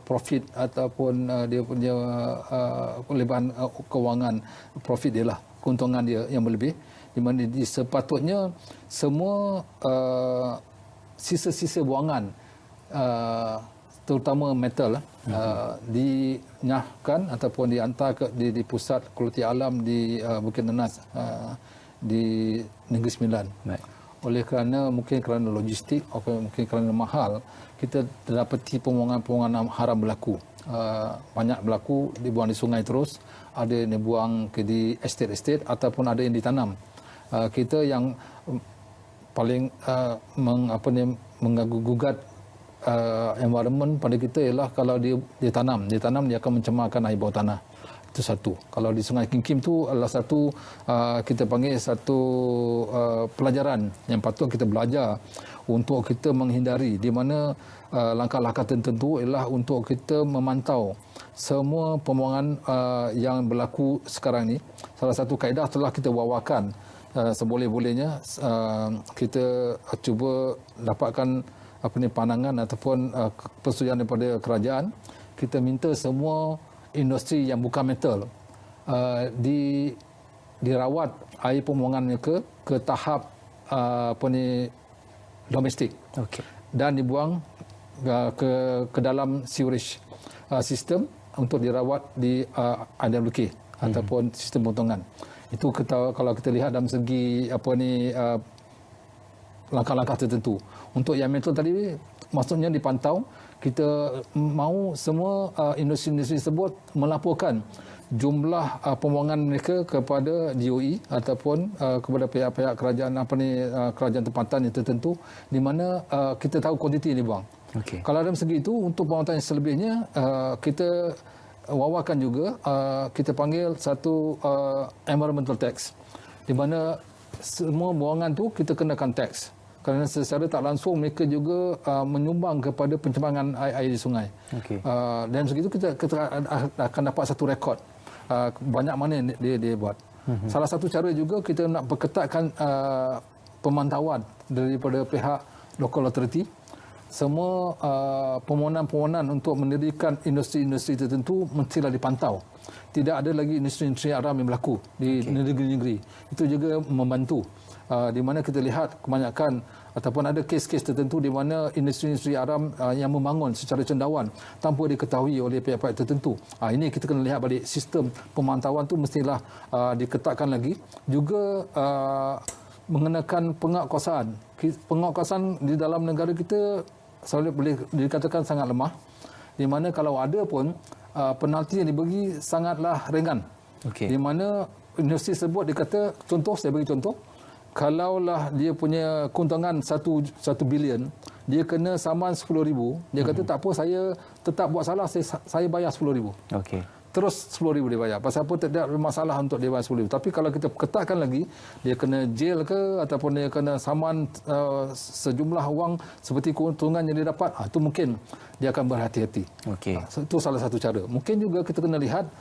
profit ataupun dia punya lebahan kewangan, profit dia lah, keuntungan dia yang berlebih, di mana sepatutnya semua sisa-sisa buangan terutama metal dinyahkan ataupun dihantar di pusat kualiti alam di Bukit Nenas di Negeri Sembilan. Baik. Oleh kerana mungkin kerana logistik atau mungkin kerana mahal, kita terdapati pembuangan haram berlaku. Banyak berlaku, dibuang di sungai terus, ada yang dibuang di estate-estate ataupun ada yang ditanam. Kita yang paling mengganggu-gugat environment pada kita ialah kalau dia tanam dia akan mencemarkan air bawah tanah. Itu satu. Kalau di Sungai Kim tu adalah satu kita panggil satu pelajaran yang patut kita belajar untuk kita menghindari, di mana langkah-langkah tertentu ialah untuk kita memantau semua pembuangan yang berlaku sekarang ni. Salah satu kaedah telah kita wawakan, seboleh-bolehnya kita cuba dapatkan pandangan ataupun persetujuan daripada kerajaan. Kita minta semua industri yang bukan metal dirawat air pembuangan mereka ke tahap domestik, dan dibuang ke dalam sewerage sistem untuk dirawat di IWK ataupun sistem pembuangan. Itu kalau kita lihat dalam segi langkah-langkah tertentu. Untuk yang metal tadi maksudnya dipantau, kita mahu semua industri-industri tersebut melaporkan jumlah pembuangan mereka kepada DOE ataupun kepada pihak-pihak kerajaan kerajaan tempatan yang tertentu, di mana kita tahu kuantiti yang dibuang. Kalau dalam segi itu, untuk pembuangan yang selebihnya kita wawakan juga, kita panggil satu environmental tax, di mana semua buangan tu kita kenakan tax. Kerana secara tak langsung mereka juga menyumbang kepada pencemaran air di sungai. Dan segitu kita akan dapat satu rekod banyak mana yang dia buat. Salah satu cara juga kita nak perketatkan pemantauan daripada pihak local authority. Semua permohonan-permohonan untuk mendirikan industri-industri tertentu mestilah dipantau. Tidak ada lagi industri-industri haram yang berlaku di negeri-negeri. Itu juga membantu. Di mana kita lihat kebanyakan ataupun ada kes-kes tertentu di mana industri-industri haram yang membangun secara cendawan tanpa diketahui oleh pihak-pihak tertentu. Ini kita kena lihat balik, sistem pemantauan tu mestilah diketatkan lagi. Juga mengenakan penguatkuasaan. Penguatkuasaan di dalam negara kita selalu boleh dikatakan sangat lemah, di mana kalau ada pun penalti yang diberi sangatlah ringan. Di mana industri tersebut dikata, contoh, saya bagi contoh, kalaulah dia punya keuntungan 1 bilion, dia kena saman 10,000, dia kata tak apa, saya tetap buat salah, saya bayar 10,000. Terus 10,000 dia bayar. Pasal apa? Tidak ada masalah untuk dia bayar 10,000. Tapi kalau kita ketatkan lagi, dia kena jail ke ataupun dia kena saman sejumlah wang seperti keuntungan yang dia dapat, itu mungkin dia akan berhati-hati. Itu salah satu cara. Mungkin juga kita kena lihat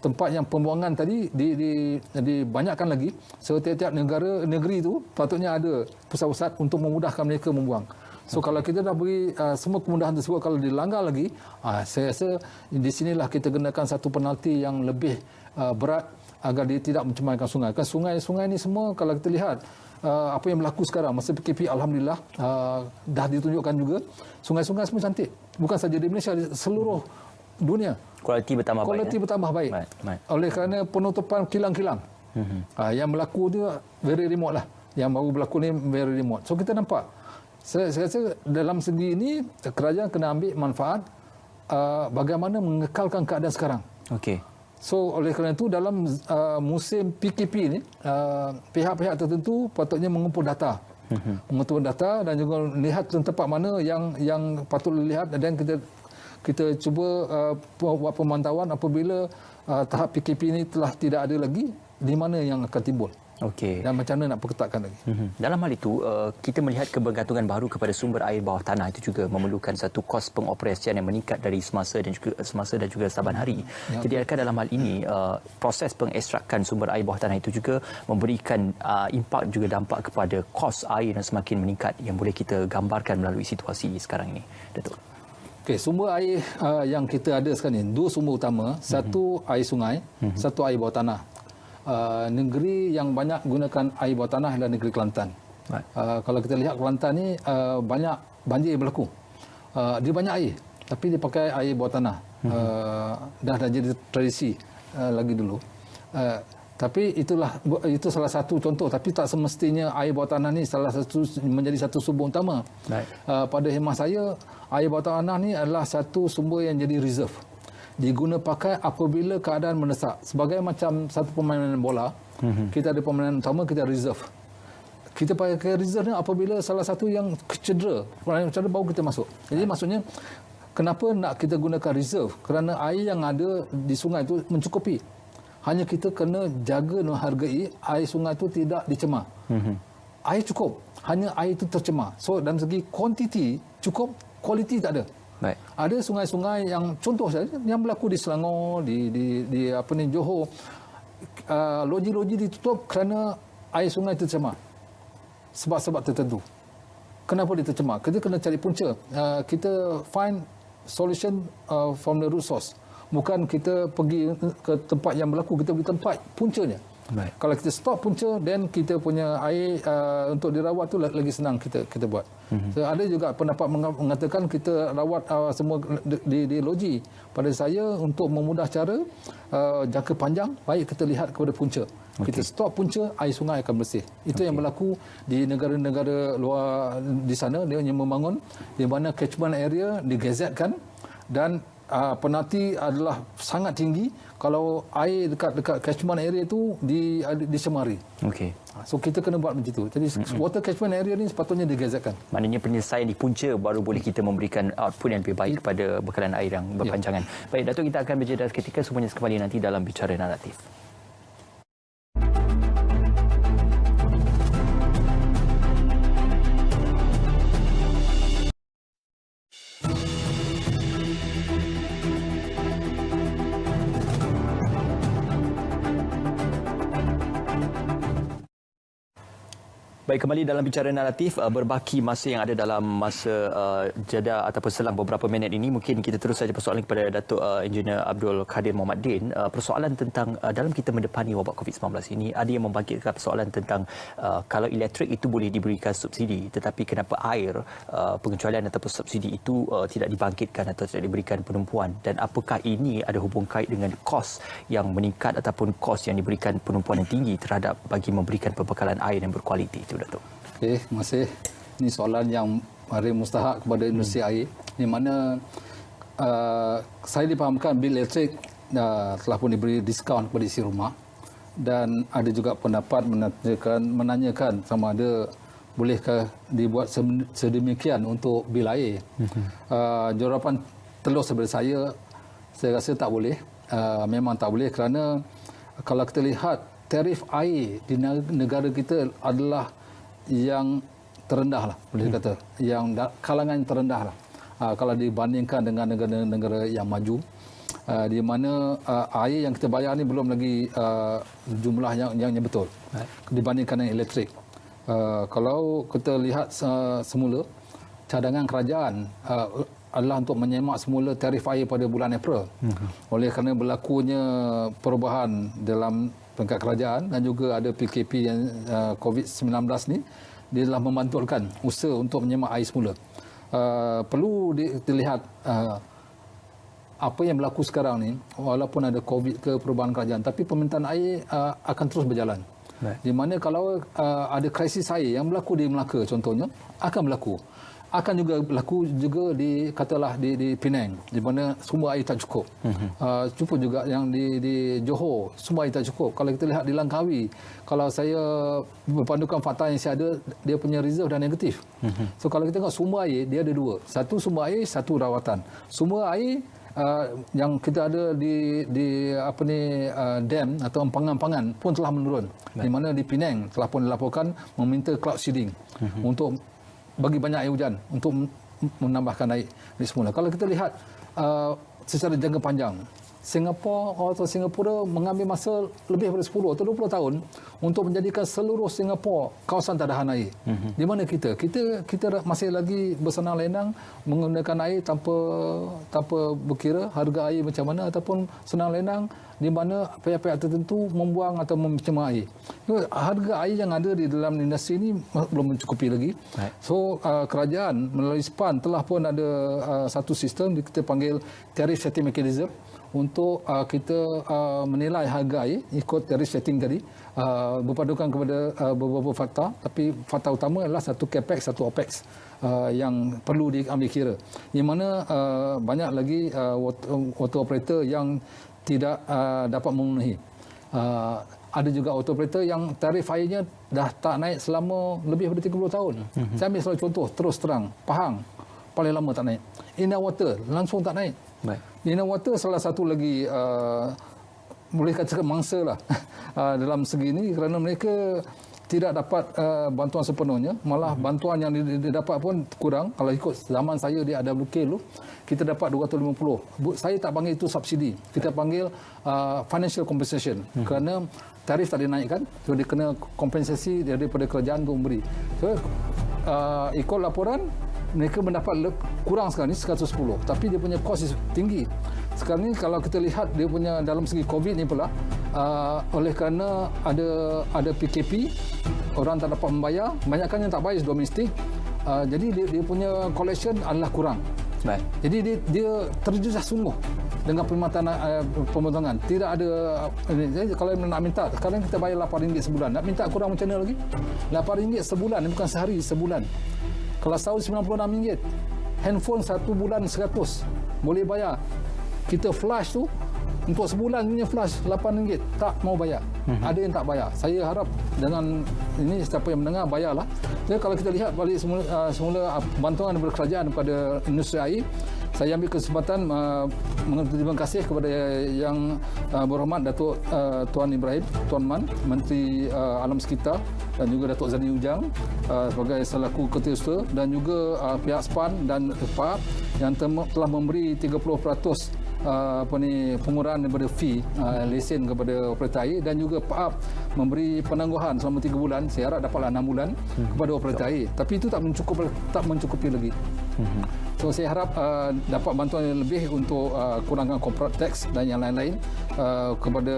tempat yang pembuangan tadi dibanyakkan lagi. Setiap negeri itu patutnya ada pusat-pusat untuk memudahkan mereka membuang. So kalau kita dah beri semua kemudahan tersebut, kalau dilanggar lagi, saya rasa di sinilah kita kenakan satu penalti yang lebih berat agar dia tidak mencemarkan sungai. Kan sungai-sungai ni semua kalau kita lihat apa yang berlaku sekarang masa PKP, alhamdulillah dah ditunjukkan juga sungai-sungai semua cantik. Bukan saja di Malaysia, di seluruh dunia. Kualiti bertambah baik. Oleh kerana penutupan kilang-kilang. Yang berlaku tu very remote lah. Yang baru berlaku ni very remote. So kita nampak, saya rasa dalam segi ini kerajaan kena ambil manfaat bagaimana mengekalkan keadaan sekarang. So oleh kerana itu dalam musim PKP ni pihak-pihak tertentu patutnya mengumpul data. Mengumpul data dan juga lihat tempat mana yang patut dilihat, dan kita cuba buat pemantauan apabila tahap PKP ini telah tidak ada lagi, di mana yang akan timbul. Okey. Dan macam mana nak perketatkan lagi. Dalam hal itu, kita melihat kebergantungan baru kepada sumber air bawah tanah itu juga memerlukan satu kos pengoperasian yang meningkat dari semasa dan juga saban hari. Jadi adakah dalam hal ini proses pengekstrakan sumber air bawah tanah itu juga memberikan impak juga dampak kepada kos air yang semakin meningkat yang boleh kita gambarkan melalui situasi sekarang ini, Datuk? Okey, sumber air yang kita ada sekarang ni, dua sumber utama, satu air sungai, satu air bawah tanah. Negeri yang banyak gunakan air bawah tanah adalah negeri Kelantan. Kalau kita lihat Kelantan ni banyak banjir berlaku. Dia banyak air, tapi dia pakai air bawah tanah. Dah jadi tradisi lagi dulu. Tapi itu salah satu contoh, tapi tak semestinya air bawah tanah ni menjadi satu sumber utama. Pada khemah saya, air bawah tanah ni adalah satu sumber yang jadi reserve. Diguna pakai apabila keadaan mendesak. Sebagai macam satu permainan bola, kita ada permainan utama, kita reserve. Kita pakai reserve ni apabila salah satu yang cedera, baru kita masuk. Jadi maksudnya, kenapa nak kita gunakan reserve? Kerana air yang ada di sungai itu mencukupi. Hanya kita kena jaga dan hargai air sungai itu tidak dicemar. Air cukup, hanya air itu tercemar. So dalam segi kuantiti cukup, kualiti tak ada. Baik. Ada sungai-sungai yang contoh saja yang berlaku di Selangor, di Johor, loji-loji ditutup kerana air sungai tercemar. Sebab-sebab tertentu. Kenapa dia tercemar? Kita kena cari punca. Kita find solution from the root source. Bukan kita pergi ke tempat yang berlaku, kita pergi tempat puncanya. Baik. Kalau kita stop punca, then kita punya air untuk dirawat tu lagi senang kita buat. So, ada juga pendapat mengatakan kita rawat semua di loji. Pada saya, untuk memudah cara jangka panjang, baik kita lihat kepada punca. Kita stop punca, air sungai akan bersih. Itu yang berlaku di negara-negara luar di sana, dia yang membangun di mana catchment area digazetkan dan penalti adalah sangat tinggi kalau air dekat catchment area itu dicemari. Okey. So kita kena buat macam itu. Jadi water catchment area ni sepatutnya digazetkan. Maknanya penyelesaian di punca baru boleh kita memberikan output yang lebih baik kepada bekalan air yang berpanjangan. Baik, Datuk, kita akan berjeda seketika, semuanya kembali nanti dalam Bicara Naratif. Baik, kembali dalam Bicara Naratif. Berbaki masa yang ada dalam masa jeda ataupun selang beberapa minit ini, mungkin kita terus saja persoalan kepada Datuk Engineer Abdul Kadir Mohamed Din. Persoalan tentang dalam kita mendepani wabak COVID-19 ini, ada yang membangkitkan persoalan tentang kalau elektrik itu boleh diberikan subsidi, tetapi kenapa air pengecualian ataupun subsidi itu tidak dibangkitkan atau tidak diberikan penumpuan, dan apakah ini ada hubung kait dengan kos yang meningkat ataupun kos yang diberikan penumpuan yang tinggi terhadap bagi memberikan pembekalan air yang berkualiti. Datuk. Okey, terima kasih. Ini soalan yang mustahak kepada industri air, di mana saya dipahamkan bil elektrik telah pun diberi diskaun kepada isi rumah, dan ada juga pendapat menanyakan sama ada bolehkah dibuat sedemikian untuk bil air. Jawapan telus daripada saya rasa tak boleh. Memang tak boleh, kerana kalau kita lihat tarif air di negara kita adalah yang terendah lah, boleh kata, yang kalangan terendah lah kalau dibandingkan dengan negara-negara yang maju, di mana air yang kita bayar ni belum lagi jumlah yang betul dibandingkan dengan elektrik. Kalau kita lihat semula, cadangan kerajaan adalah untuk menyemak semula tarif air pada bulan April. Oleh kerana berlakunya perubahan dalam peringkat kerajaan dan juga ada PKP yang COVID-19 ni, dia telah membantulkan usaha untuk menyemak air semula. Perlu dilihat apa yang berlaku sekarang ni, walaupun ada COVID ke perubahan kerajaan, tapi permintaan air akan terus berjalan. Di mana kalau ada krisis air yang berlaku di Melaka contohnya, akan berlaku. Akan juga berlaku juga di Penang, di mana sumber air tak cukup. Cuba juga yang di Johor, sumber air tak cukup. Kalau kita lihat di Langkawi, kalau saya berpandukan fakta yang saya ada, dia punya reserve dan negatif. So kalau kita tengok sumber air, dia ada dua. Satu sumber air, satu rawatan. Sumber air yang kita ada di dam atau empangan-empangan pun telah menurun. Di mana di Penang telah pun dilaporkan meminta cloud seeding untuk bagi banyak air hujan untuk menambahkan air di semula. Kalau kita lihat secara jangka panjang, Singapura mengambil masa lebih daripada 10 atau 20 tahun untuk menjadikan seluruh Singapura kawasan tadahan air. Di mana kita masih lagi bersenang lenang menggunakan air tanpa berkira harga air macam mana, ataupun senang lenang di mana pihak-pihak tertentu membuang atau mencemar air. Harga air yang ada di dalam industri ini belum mencukupi lagi. So kerajaan melalui SPAN telah pun ada satu sistem kita panggil tariff setting mechanism untuk kita menilai harga air ikut tariff setting tadi, berpadukan kepada beberapa fakta, tapi fakta utama adalah satu capex, satu opex yang perlu diambil kira. Di mana banyak lagi water operator yang tidak dapat memenuhi. Ada juga auto operator yang tarif airnya dah tak naik selama lebih daripada 30 tahun. Saya ambil satu contoh terus terang, Pahang paling lama tak naik. Inner Water langsung tak naik. Inner Water salah satu lagi boleh katakan mangsa lah dalam segi ini, kerana mereka tidak dapat bantuan sepenuhnya, malah bantuan yang didapat pun kurang. Kalau ikut zaman saya di AWK dulu, kita dapat 250. Saya tak panggil itu subsidi, kita panggil financial compensation, kerana tarif tak dinaikkan, so dia kena kompensasi daripada kerajaan untuk memberi. So ikut laporan, mereka mendapat kurang sekarang ni 110, tapi dia punya kos tinggi. Sekarang ni kalau kita lihat dia punya dalam segi COVID ni pula, oleh kerana ada PKP, orang tak dapat membayar, banyakkan yang tak bayar domestik, jadi dia punya collection adalah kurang. Jadi dia terjejas sungguh dengan pemotongan. Tidak ada, kalau nak minta, sekarang kita bayar RM8 sebulan. Nak minta kurang macam mana lagi? RM8 sebulan, bukan sehari, sebulan. Kalau setahun RM96, handphone 1 bulan 100, boleh bayar. Kita flash tu, untuk sebulan punya flash RM8, tak mau bayar. Ada yang tak bayar. Saya harap dengan ini siapa yang mendengar bayarlah. Jadi kalau kita lihat balik semula bantuan daripada kerajaan kepada industri air, saya ambil kesempatan terima kasih kepada yang berhormat Datuk Tuan Ibrahim, Tuan Man, Menteri Alam Sekitar, dan juga Datuk Zani Ujang sebagai selaku Ketua dan juga pihak SPAN dan PAP yang telah memberi 30% pengurangan daripada fee lesen kepada operator air, dan juga PAP memberi penangguhan selama 3 bulan. Saya harap dapatlah 6 bulan kepada operator air. Tapi itu tak mencukupi lagi. So saya harap dapat bantuan yang lebih untuk kurangkan corporate tax dan yang lain-lain kepada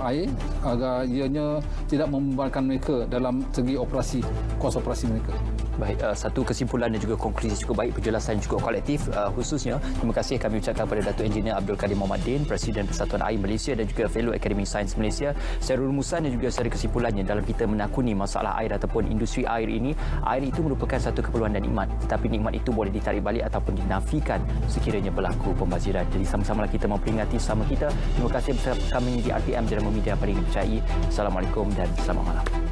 air, agar ianya tidak membebankan mereka dalam segi operasi, kos operasi mereka. Baik, satu kesimpulan dan juga konklusi cukup baik, penjelasan cukup kolektif, khususnya terima kasih kami ucapkan kepada Datuk Engineer Abdul Kadir Mohamed Din, Presiden Persatuan Air Malaysia dan juga Fellow Akademi Sains Malaysia. Secara rumusan dan juga secara kesimpulannya, dalam kita menakuni masalah air ataupun industri air ini, air itu merupakan satu keperluan dan nikmat, tetapi nikmat itu boleh ditarik balik ataupun dinafikan sekiranya berlaku pembaziran. Jadi sama-samalah kita memperingati sama kita. Terima kasih bersama kami di RTM, Jenama Media yang paling dipercayai. Assalamualaikum dan selamat malam.